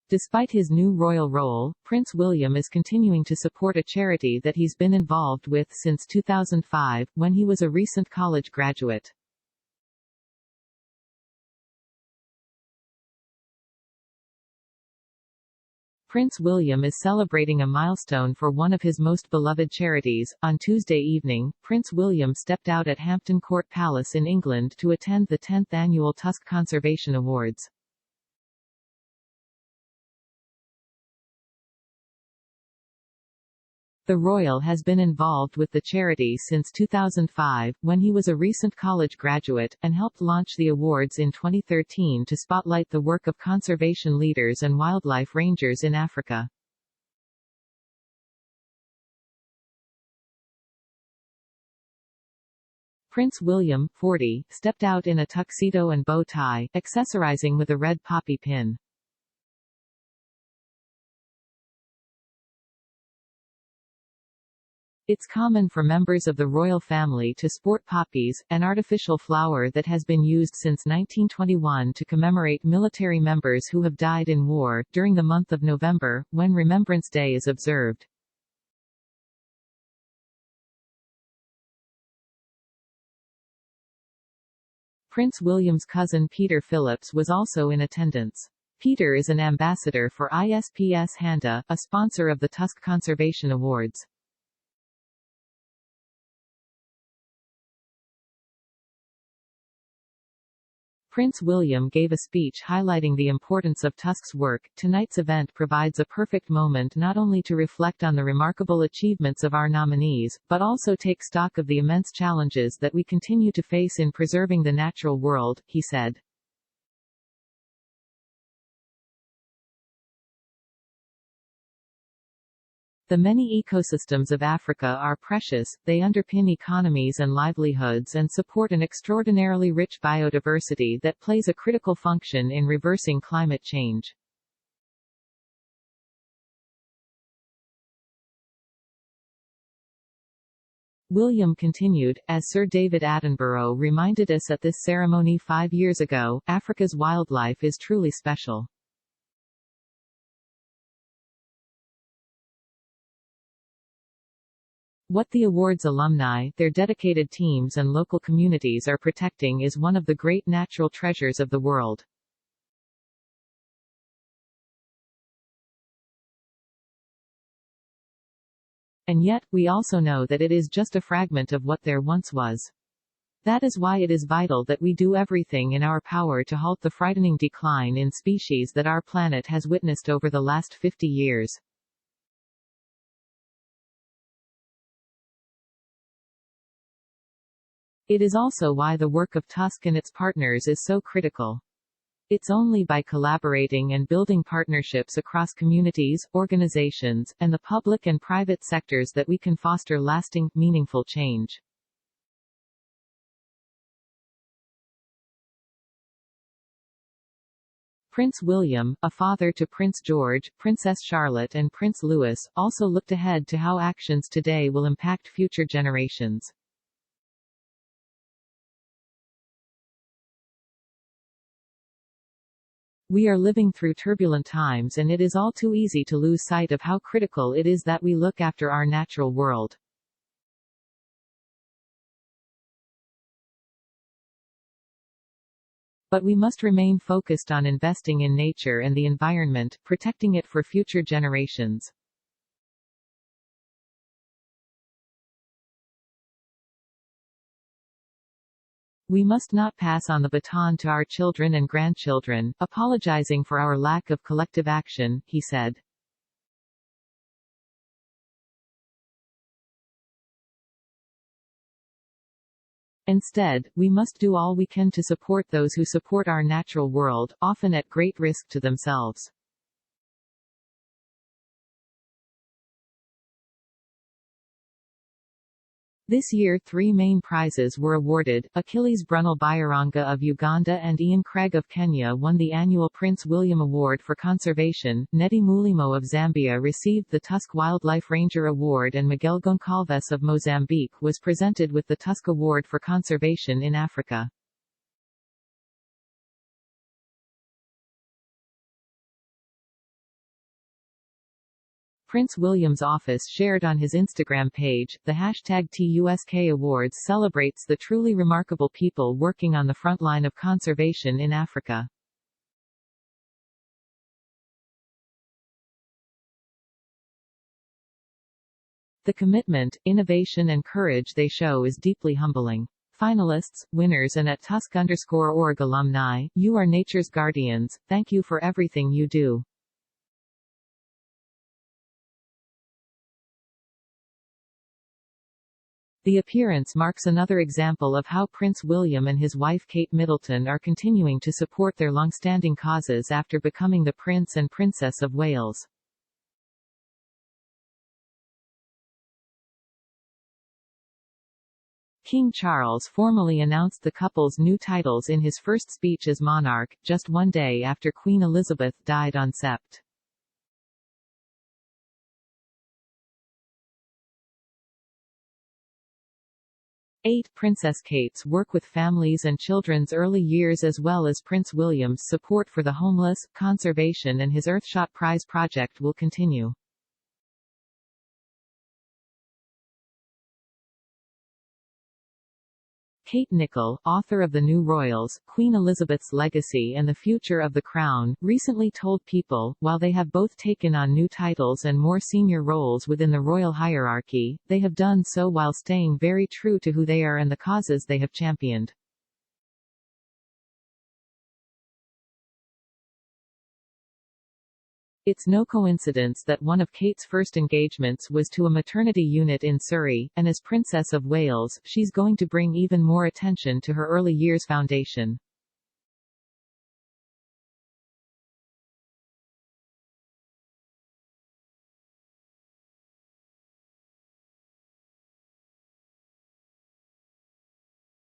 Despite his new royal role, Prince William is continuing to support a charity that he's been involved with since 2005, when he was a recent college graduate. Prince William is celebrating a milestone for one of his most beloved charities. On Tuesday evening, Prince William stepped out at Hampton Court Palace in England to attend the 10th annual Tusk Conservation Awards. The royal has been involved with the charity since 2005, when he was a recent college graduate, and helped launch the awards in 2013 to spotlight the work of conservation leaders and wildlife rangers in Africa. Prince William, 40, stepped out in a tuxedo and bow tie, accessorizing with a red poppy pin. It's common for members of the royal family to sport poppies, an artificial flower that has been used since 1921 to commemorate military members who have died in war, during the month of November, when Remembrance Day is observed. Prince William's cousin Peter Phillips was also in attendance. Peter is an ambassador for ISPS Handa, a sponsor of the Tusk Conservation Awards. Prince William gave a speech highlighting the importance of Tusk's work. Tonight's event provides a perfect moment not only to reflect on the remarkable achievements of our nominees, but also take stock of the immense challenges that we continue to face in preserving the natural world, he said. The many ecosystems of Africa are precious, they underpin economies and livelihoods and support an extraordinarily rich biodiversity that plays a critical function in reversing climate change. William continued, as Sir David Attenborough reminded us at this ceremony 5 years ago, Africa's wildlife is truly special. What the awards alumni, their dedicated teams and local communities are protecting is one of the great natural treasures of the world. And yet, we also know that it is just a fragment of what there once was. That is why it is vital that we do everything in our power to halt the frightening decline in species that our planet has witnessed over the last 50 years. It is also why the work of Tusk and its partners is so critical. It's only by collaborating and building partnerships across communities, organizations, and the public and private sectors that we can foster lasting, meaningful change. Prince William, a father to Prince George, Princess Charlotte and Prince Louis, also looked ahead to how actions today will impact future generations. We are living through turbulent times and it is all too easy to lose sight of how critical it is that we look after our natural world. But we must remain focused on investing in nature and the environment, protecting it for future generations. We must not pass on the baton to our children and grandchildren, apologizing for our lack of collective action, he said. Instead, we must do all we can to support those who support our natural world, often at great risk to themselves. This year 3 main prizes were awarded. Achilles Brunel Byaranga of Uganda and Ian Craig of Kenya won the annual Prince William Award for Conservation, Nedi Mulimo of Zambia received the Tusk Wildlife Ranger Award and Miguel Goncalves of Mozambique was presented with the Tusk Award for Conservation in Africa. Prince William's office shared on his Instagram page, the hashtag Tusk Awards celebrates the truly remarkable people working on the front line of conservation in Africa. The commitment, innovation and courage they show is deeply humbling. Finalists, winners and at Tusk_org alumni, you are nature's guardians, thank you for everything you do. The appearance marks another example of how Prince William and his wife Kate Middleton are continuing to support their long-standing causes after becoming the Prince and Princess of Wales. King Charles formally announced the couple's new titles in his first speech as monarch, just one day after Queen Elizabeth died on Sept. 8. Princess Kate's work with families and children's early years as well as Prince William's support for the homeless, conservation and his Earthshot Prize project will continue. Kate Nicholl, author of The New Royals, Queen Elizabeth's Legacy and the Future of the Crown, recently told People, while they have both taken on new titles and more senior roles within the royal hierarchy, they have done so while staying very true to who they are and the causes they have championed. It's no coincidence that one of Kate's first engagements was to a maternity unit in Surrey, and as Princess of Wales, she's going to bring even more attention to her early years foundation.